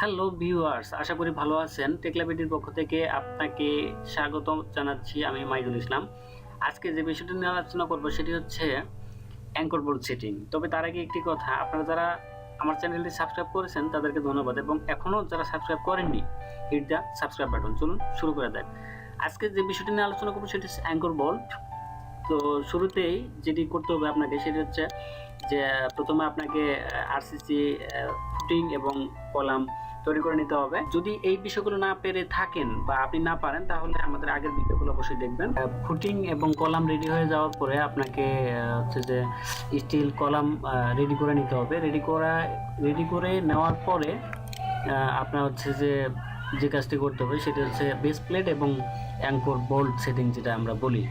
Hello viewers, আশা করি ভালো আছেন। টেকলাবিটির পক্ষ থেকে আপনাকে স্বাগত জানাচ্ছি। আমি মাইদুল ইসলাম। আজকে যে বিষয়টি নিয়ে আলোচনা করব সেটি হচ্ছে অ্যাঙ্কর বোল্ট সেটিং। তবে তার আগে একটি কথা, আপনারা যারা আমার চ্যানেলটি সাবস্ক্রাইব করেছেন তাদেরকে ধন্যবাদ, এবং এখনও যারা সাবস্ক্রাইব করেননি, হিট দ্য সাবস্ক্রাইব বাটন। চলুন শুরু করে দেয়। আজকে যে বিষয়টি নিয়ে আলোচনা করব সেটি হচ্ছে অ্যাঙ্কর বোল্ট। তো শুরুতেই যেটি করতে হবে আপনাকে সেটি হচ্ছে যে প্রথমে আপনাকে আরসিসি ফুটিং এবং কলাম তৈরি করে নিতে হবে। যদি এই বিষয়গুলো না পেরে থাকেন বা আপনি না পারেন তাহলে আমাদের আগের ভিডিওগুলো অবশ্যই দেখবেন। ফুটিং এবং কলাম রেডি হয়ে যাওয়ার পরে আপনাকে হচ্ছে যে স্টিল কলাম রেডি করে নিতে হবে। রেডি করে নেওয়ার পরে আপনার হচ্ছে যে কাজটি করতে হবে সেটা হচ্ছে বেস প্লেট এবং অ্যাঙ্কর বোল্ট সেটিং, যেটা আমরা বলি।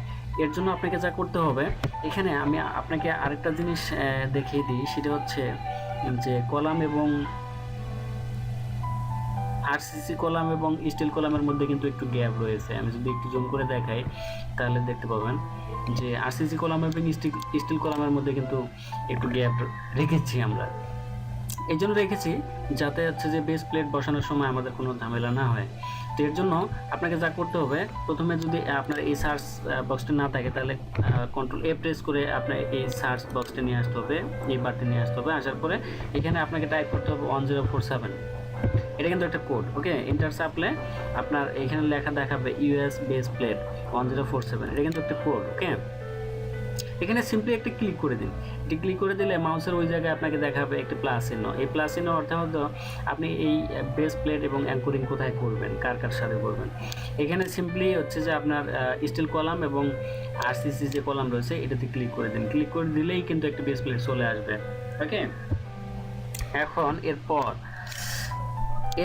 এর জন্য আপনাকে যা করতে হবে, এখানে আমি আপনাকে আরেকটা জিনিস দেখিয়ে দিই, সেটা হচ্ছে যে কলাম এবং আরসিসি কলাম এবং স্টিল কলামের মধ্যে কিন্তু একটু গ্যাপ রয়েছে। আমি যদি একটু জুম করে দেখাই তাহলে দেখতে পাবেন যে আরসিসি কলাম এবং স্টিল কলামের মধ্যে কিন্তু একটু গ্যাপ রেখেছি আমরা। এই জন্য রেখেছি যাতে হচ্ছে যে বেস প্লেট বসানোর সময় আমাদের কোনো ঝামেলা না হয়। তো এর জন্য আপনাকে যা করতে হবে, প্রথমে যদি আপনার এই সার্চ বক্সটা না থাকে তাহলে কন্ট্রোল এ প্রেস করে আপনার এই সার্চ বক্সটা নিয়ে আসতে হবে, এই বারটি নিয়ে আসতে হবে। আসার পরে এখানে আপনাকে টাইপ করতে হবে 1047। এটা কিন্তু একটা কোড, ওকে। এন্টার চাপলে আপনার এখানে লেখা দেখাবে ইউএস বেস প্লেট 1047। এটা কিন্তু একটা কোড, ওকে। এখানে সিম্পলি একটা ক্লিক করে দিন। এটি ক্লিক করে দিলে মাউসের ওই জায়গায় আপনাকে দেখাবে একটি প্লাস চিহ্ন। এই প্লাস চিহ্ন অর্থাৎ আপনি এই বেস প্লেট এবং অ্যাঙ্করিং কোথায় করবেন, কার সাথে করবেন। এখানে সিম্পলি হচ্ছে যে আপনার স্টিল কলাম এবং আরসিসি যে কলাম রয়েছে এটাতে ক্লিক করে দিন। ক্লিক করে দিলেই কিন্তু একটা বেস প্লেট চলে আসবে, ওকে। এখন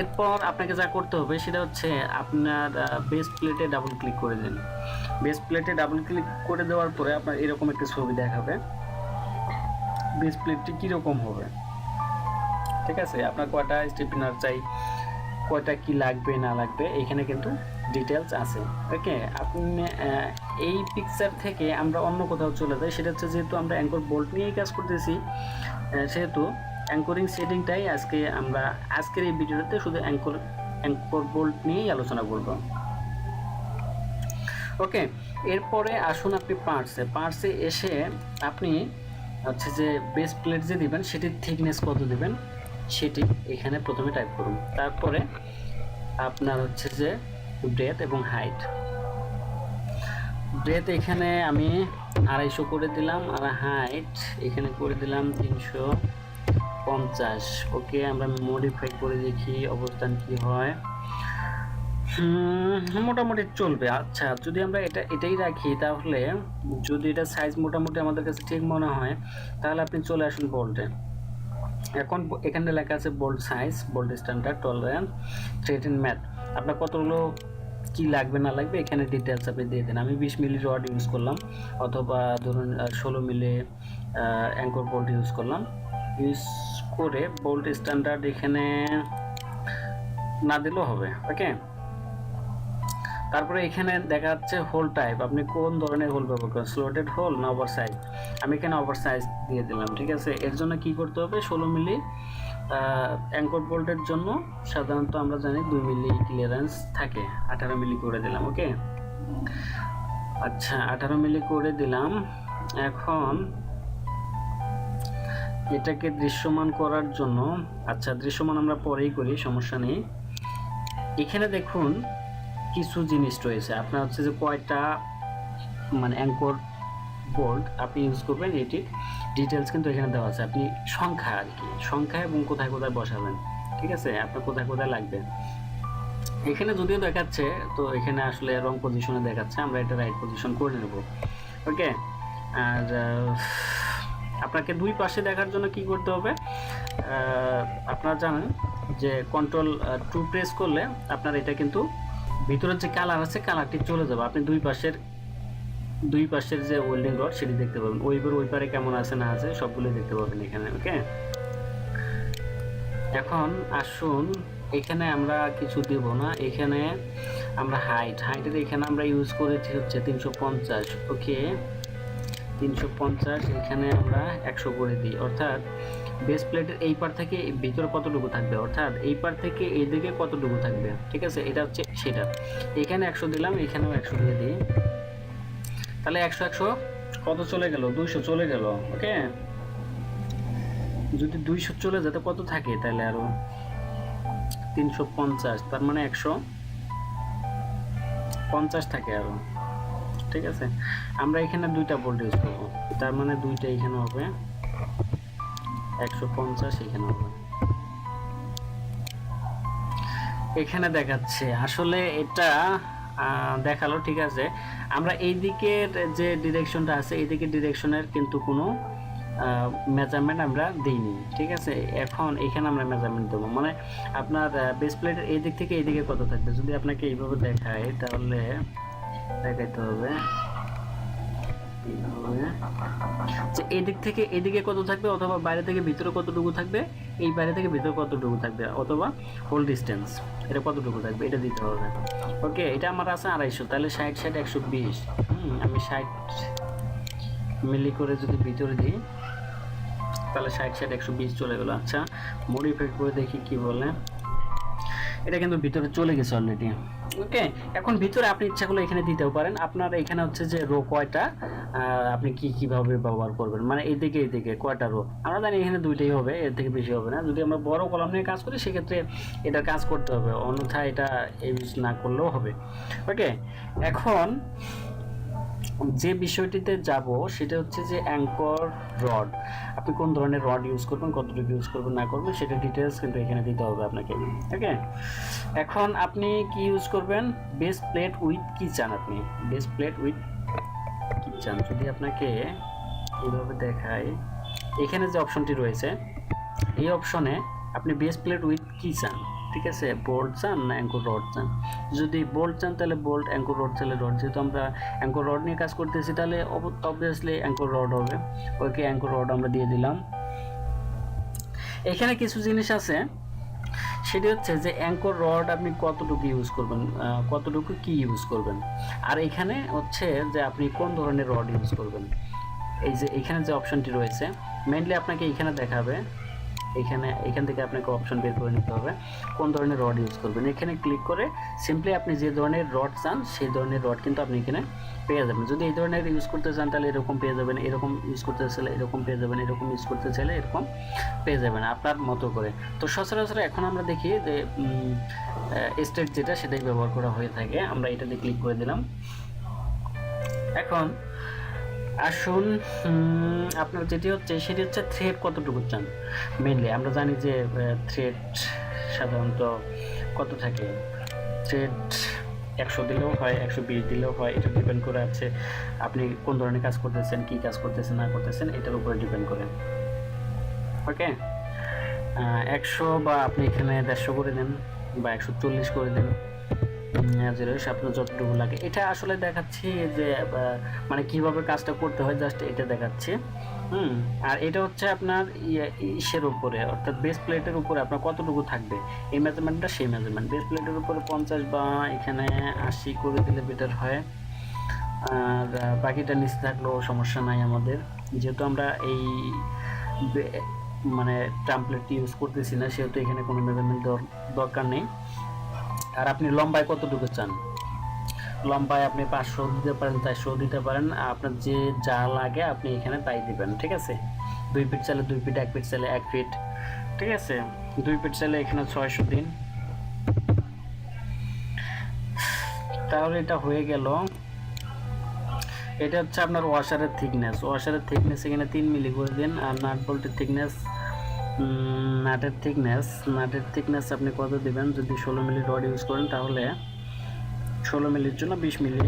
এরপর আপনাকে যা করতে হবে সেটা হচ্ছে আপনার বেস প্লেটে ডাবল ক্লিক করে দিন। বেস প্লেটে ডাবল ক্লিক করে দেওয়ার পরে আপনার এরকম একটা ছবি দেখাবে। বেস প্লেটটি কীরকম হবে, ঠিক আছে। আপনার কয়টা স্টেপনার চাই, কয়টা কি লাগবে না লাগবে, এখানে কিন্তু ডিটেলস আছে, ওকে। আপনি এই পিকচার থেকে আমরা অন্য কোথাও চলে যাই। সেটা হচ্ছে যেহেতু আমরা অ্যাঙ্কর বোল্ট নিয়েই কাজ করতেছি, সেহেতু অ্যাঙ্করিং সেটিংটাই আমরা আজকের এই ভিডিওতে শুধু অ্যাঙ্কর বোল্ট নিয়েই আলোচনা করব, ওকে। এরপরে আসুন আপনি পার্টসে এসে আপনি হচ্ছে যে বেস প্লেট যে দিবেন সেটির থিকনেস কত দিবেন সেটি এখানে প্রথমে টাইপ করুন। তারপরে আপনার হচ্ছে যে ব্রেথ এবং হাইট। ব্রেথ এখানে আমি 250 করে দিলাম, আর হাইট এখানে করে দিলাম 350, ওকে। আমরা মডিফাই করে দেখি অবস্থান কি হয়। মোটামুটি চলবে। আচ্ছা, যদি আমরা এটাই রাখি তাহলে যদি এটা সাইজ মোটামুটি আমাদের কাছে ঠিক মনে হয় তাহলে আপনি চলে আসুন বোল্টে। এখন এখানে লেখা আছে bolt size, bolt standard, tolerance, থ্রেটেন ম্যাথ। আপনার কতগুলো কি লাগবে না লাগবে এখানে ডিটেলস আপনি দিয়ে দেন। আমি 20 মিলি রড ইউজ করলাম, অথবা ধরুন 16 মিলি অ্যাঙ্কর বোল্ট ইউজ করলাম। ইউজ করে বোল্ট স্ট্যান্ডার্ড এখানে না দিলেও হবে, ওকে। তারপরে এখানে দেখা যাচ্ছে হোল টাইপ, আপনি কোন ধরনের হোল ব্যবহার করেন, স্লটেড হোল না ওভার সাইজ। আমি এখানে ওভার সাইজ দিয়ে দিলাম, ঠিক আছে। এর জন্য কি করতে হবে, 16 মিলি অ্যাঙ্কর বোল্টের জন্য সাধারণত আমরা জানি 2 মিলি ক্লিয়ারেন্স থাকে, 18 মিলি করে দিলাম, ওকে। আচ্ছা, 18 মিলি করে দিলাম। এখন এটাকে দৃশ্যমান করার জন্য, আচ্ছা দৃশ্যমান আমরা পরেই করি, সমস্যা নেই। এখানে দেখুন কিছু জিনিস রয়েছে, আপনার হচ্ছে যে কয়টা মানে অ্যাঙ্কর বোল্ট আপনি ইউজ করবেন এটি ডিটেলস কিন্তু এখানে দেওয়া আছে। আপনি সংখ্যা আর কি, সংখ্যা এবং কোথায় কোথায় বসাবেন, ঠিক আছে, আপনার কোথায় কোথায় লাগবে। এখানে যদিও দেখাচ্ছে, তো এখানে আসলে রং পজিশনে দেখাচ্ছে, আমরা এটা রাইট পজিশন করে নেব, ওকে। আর আপনাকে দুই পাশে দেখার জন্য কি করতে হবে, আপনারা জানেন যে কন্ট্রোল 2 প্রেস করলে আপনার এটা কিন্তু ভিতরের যে কালার আছে কালারটি চলে যাবে। আপনি দুই পাশের যে ওয়েল্ডিং রড সেটি দেখতে পাবেন, ওই পারে কেমন আছে না আছে সবগুলো দেখতে পাবেন এখানে, ওকে। এখন আসুন, এখানে আমরা কিছু দেব না, এখানে আমরা হাইটের এখানে আমরা ইউজ করেছি হচ্ছে 350, ওকে। 350 এখানে আমরা 100 করে দিই, অর্থাৎ বেস প্লেটের এই পার থেকে ভিতরে কতটুকু থাকবে, অর্থাৎ এই পার থেকে এই দিকে কতটুকু থাকবে, ঠিক আছে, এটা হচ্ছে সেটা। এখানে 100 দিলাম, এখানেও 100 দিয়ে দিই, তাহলে 100 100 কত চলে গেল, 200 চলে গেল। ওকে, যদি 200 চলে যেত কত থাকে তাহলে আরো 350, তার মানে 150 থাকে আরো, ঠিক আছে। আমরা এখানে 2টা বোল্ট ইউজ করবো, তার মানে 2টা এখানে হবে, 150 এখানে হবে। এখানে দেখাচ্ছে আসলে এটা দেখালো, ঠিক আছে। আমরা এই দিকের যে ডিরেকশনটা আছে, এই দিকের ডিরেকশনের কিন্তু কোনো মেজারমেন্ট আমরা দিইনি, ঠিক আছে। এখন এখানে আমরা মেজারমেন্ট দেবো, মানে আপনার বেস প্লেটের এই দিক থেকে এই দিকে কত থাকবে। যদি আপনাকে এইভাবে দেখায় তাহলে দেখাইতে হবে যে এই দিক থেকে এদিকে কত থাকবে, অথবা বাইরে থেকে ভিতরে কতটুকু থাকবে, এই বাইরে থেকে ভিতরে কতটুকু থাকবে, অথবা হোল ডিস্টেন্স এটা কতটুকু থাকবে, এটা দিতে হবে। ওকে, এটা আমার আছে 250, তাহলে 60 60 120, আমি 60 মিলি করে যদি ভিতরে দিই তাহলে 60 60 120 চলে গেল। আচ্ছা, মডিফাই করে দেখি কি বলে। এটা কিন্তু ভিতরে চলে গেছে অলরেডি। ওকে, এখন ভিতরে আপনি ইচ্ছা করলে এখানে দিতেও পারেন। আপনার এখানে হচ্ছে যে রো কয়টা আপনি কিভাবে ব্যবহার করবেন, মানে এইদিকে কয়টা রো। আমরা জানি এখানে 2টাই হবে, এর থেকে বেশি হবে না। যদি আমরা বড় কলাম নিয়ে কাজ করি সেক্ষেত্রে এটা কাজ করতে হবে, অন্যথায় এটা ইউজ না করলেও হবে। ওকে, এখন যে বিষয়টিতে যাব সেটা হচ্ছে যে অ্যাঙ্কর রড। আপনি কোন ধরনের রড ইউজ করবেন, কতটুকু ইউজ করবেন না করবেন সেটা ডিটেলস কিন্তু এখানে দিতে হবে আপনাকে। ওকে, এখন আপনি কি ইউজ করবেন, বেস প্লেট উইথ কি চান আপনি, বেস প্লেট উইথ কি চান। যদি আপনাকে এইভাবে দেখাই, এখানে যে অপশনটি রয়েছে এই অপশনে আপনি বেস প্লেট উইথ কি চান, ঠিক আছে, বোল্ট চান না অ্যাঙ্কর রড চান। যদি বোল্ট চান তাহলে বোল্ট, অ্যাঙ্কর রড চাইলে রড। যেহেতু আমরা অ্যাঙ্কর রড নিয়ে কাজ করতেছি তাহলে অবভিয়াসলি অ্যাঙ্কর রড হবে। ওকে, অ্যাঙ্কর রড আমরা দিয়ে দিলাম। এখানে কিছু জিনিস আছে, সেটি হচ্ছে যে অ্যাঙ্কর রড আপনি কতটুকু ইউজ করবেন, কতটুকু কি ইউজ করবেন, আর এখানে হচ্ছে যে আপনি কোন ধরনের রড ইউজ করবেন। এই যে এখানে যে অপশনটি রয়েছে মেইনলি আপনাকে এখানে দেখাবে, এখান থেকে আপনাকে অপশন বের করে নিতে হবে কোন ধরনের রড ইউজ করবেন। এখানে ক্লিক করে সিম্পলি আপনি যে ধরনের রড চান সেই ধরনের রড কিন্তু আপনি এখানে পেয়ে যাবেন। যদি এই ধরনের ইউজ করতে চান তাহলে এরকম পেয়ে যাবেন, এরকম ইউজ করতে চাইলে এরকম পেয়ে যাবেন, এরকম ইউজ করতে চাইলে এরকম পেয়ে যাবেন আপনার মতো করে। তো সচরাচর এখন আমরা দেখি যে স্টেট যেটা সেটাই ব্যবহার করা হয়ে থাকে। আমরা এটাতে ক্লিক করে দিলাম। এখন আসুন, আপনার যেটি হচ্ছে সেটি হচ্ছে থ্রেড কতটুকু চান। মেইনলি আমরা জানি যে থ্রেড সাধারণত কত থাকে, থ্রেড 100 দিলেও হয়, 120 দিলেও হয়, এটা ডিপেন্ড করে আছে আপনি কোন ধরনের কাজ করতেছেন, কি কাজ করতেছেন না করতেছেন, এটার উপরে ডিপেন্ড করে। ওকে, 100 বা আপনি এখানে 150 করে দেন বা 140 করে দেন, আপনার যতটুকু লাগে। এটা আসলে দেখাচ্ছি যে মানে কিভাবে কাজটা করতে হয়, জাস্ট এটা দেখাচ্ছে। আর এটা হচ্ছে আপনার ইসের উপরে, অর্থাৎ বেস প্লেটের উপরে আপনার কতটুকু থাকবে এই মেজারমেন্টটা, সেই মেজারমেন্ট। বেস প্লেটের উপরে 50 বা এখানে 80 করে দিলে বেটার হয়, আর বাকিটা নিচে থাকলেও সমস্যা নাই আমাদের, যেহেতু আমরা এই মানে টেমপ্লেটটি ইউজ করতেছি না সেহেতু এখানে কোনো মেজারমেন্ট দরকার নেই। আর আপনি লম্বায় কতটুকু চান, লম্বায় আপনি 500 দিতে পারেন, 400 দিতে পারেন, আপনার যে যা লাগে আপনি এখানে তাই দিবেন, ঠিক আছে। 2 ফিট চাইলে 2 ফিট, 1 ফিট চাইলে 1 ফিট, ঠিক আছে। 2 ফিট চাইলে এখানে 600 দিন। তাহলে এটা হয়ে গেল। এটা হচ্ছে আপনার ওয়াশারের থিকনেস, এখানে 3 মিলি করে দিন। আর নাট বল্টের থিকনেস, নাটের থিকনেস আপনি কত দিবেন, যদি 16 মিলি রড ইউজ করেন তাহলে 16 মিলির জন্য 20 মিলি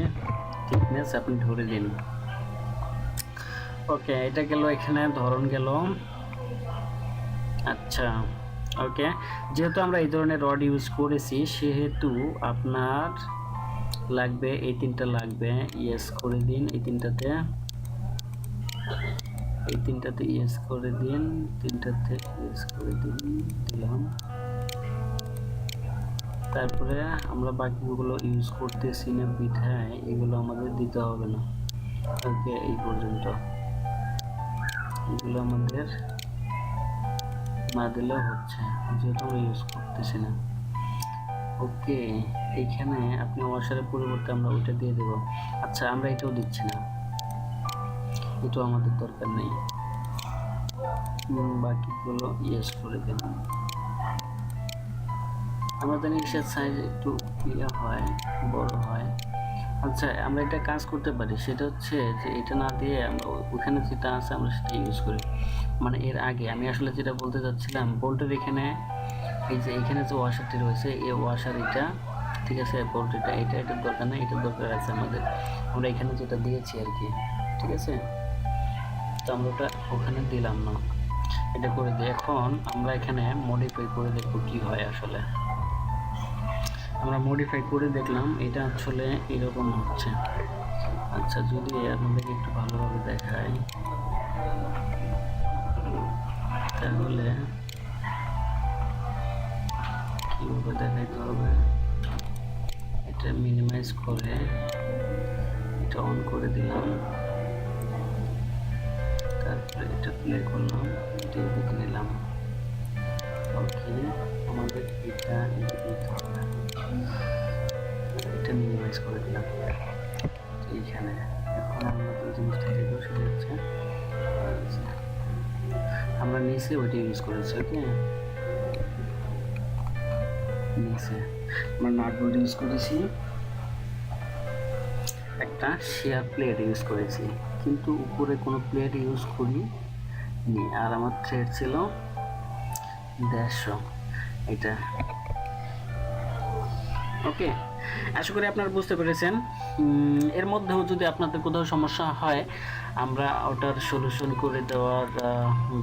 থিকনেস আপনি ধরে দিন। ওকে, এটা গেল, এখানে ধরন গেল। আচ্ছা, ওকে, যেহেতু আমরা এই ধরনের রড ইউজ করেছি সেহেতু আপনার লাগবে এই 3টা লাগবে, ইয়েস করে দিন। এই তিনটাতে ইয়েস করে দিন, 3টাতে ইয়েস করে দিলাম। তারপরে আমরা বাকিগুলো ইউজ করতেছি না বিধায় এগুলো আমাদের দিতে হবে না। ওকে, এই পর্যন্ত এগুলো আমাদের না দিলেও হচ্ছে, যেহেতু আমরা ইউজ করতেছি না। ওকে, এইখানে আপনি ওয়াশারের পরিবর্তে আমরা ওইটা দিয়ে দেব। আচ্ছা, আমরা এটাও দিচ্ছি না, এটাও আমাদের দরকার নেই। বাকিগুলো ইয়েস করে দিলাম। আমরা জানি এর সাইজ একটু ইয়ে হয়, বড় হয়। আচ্ছা, আমরা এটা কাজ করতে পারি, সেটা হচ্ছে যে এটা না দিয়ে আমরা ওখানে যেটা আছে আমরা সেটা ইউজ করি। মানে এর আগে আমি আসলে যেটা বলতে চাচ্ছিলাম, বোল্টের এখানে এই যে এখানে যে ওয়াশারটি রয়েছে, এই ওয়াশার এটা, ঠিক আছে, বোল্ট এটার দরকার নেই, এটার দরকার আছে আমাদের। আমরা এখানে যেটা দিয়েছি আর কি, ঠিক আছে, তো আমরা ওটা ওখানে দিলাম না, এটা করে দিই। এখন আমরা এখানে মডিফাই করে দেখব কি হয় আসলে। আমরা মডিফাই করে দেখলাম, এটা আসলে এরকম হচ্ছে। আচ্ছা, যদি আপনাদেরকে একটু ভালোভাবে দেখাই তাহলে কীভাবে দেখাইতে হবে, এটা মিনিমাইজ করে এটা অন করে দিলাম, তারপরে এটা প্লে করলাম, এটা দেখে নিলাম। ওকে, আমাদের এটা এটা মিনিমাইজ করে দিলাম এইখানে। এখন আমরা যে জিনিসটা দেখবো সেটা হচ্ছে আমরা নিচে ওইটা ইউজ করেছি। ওকে, নিচে আমরা নাটবোর্ড ইউজ করেছি, একটা শেয়ার প্লেট ইউজ করেছি, কিন্তু উপরে কোনো প্লেট ইউজ করিনি। আর আমার থ্রেড ছিল 150 এটা। ওকে, আশা করি আপনারা বুঝতে পেরেছেন। এর মধ্যেও যদি আপনাদের কোথাও সমস্যা হয়, আমরা ওটার সলিউশন করে দেওয়ার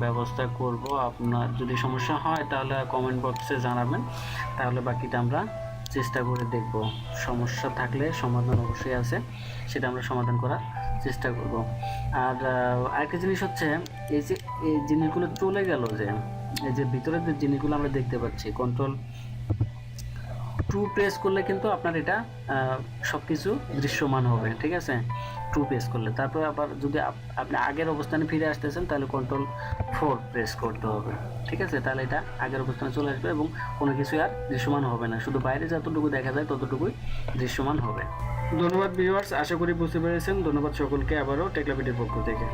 ব্যবস্থা করব। আপনার যদি সমস্যা হয় তাহলে কমেন্ট বক্সে জানাবেন, তাহলে বাকিটা আমরা চেষ্টা করে দেখব। সমস্যা থাকলে সমাধান অবশ্যই আছে, সেটা আমরা সমাধান করার চেষ্টা করব। আর আরেকটা জিনিস হচ্ছে, এই যে এই জিনিসগুলো চলে গেল, যে এই যে ভিতরের যে জিনিসগুলো আমরা দেখতে পাচ্ছি, কন্ট্রোল 2 প্রেস করলে কিন্তু আপনার এটা সব কিছু দৃশ্যমান হবে, ঠিক আছে, 2 প্রেস করলে। তারপরে আবার যদি আপনি আগের অবস্থানে ফিরে আসতেছেন তাহলে কন্ট্রোল 4 প্রেস করতে হবে, ঠিক আছে, তাহলে এটা আগের অবস্থানে চলে আসবে এবং কোনো কিছু আর দৃশ্যমান হবে না, শুধু বাইরে যতটুকু দেখা যায় ততটুকুই দৃশ্যমান হবে। ধন্যবাদ ভিউয়ার্স, আশা করি বুঝতে পেরেছেন। ধন্যবাদ সকলকে আবারও টেকলাপিটির পক্ষ থেকে।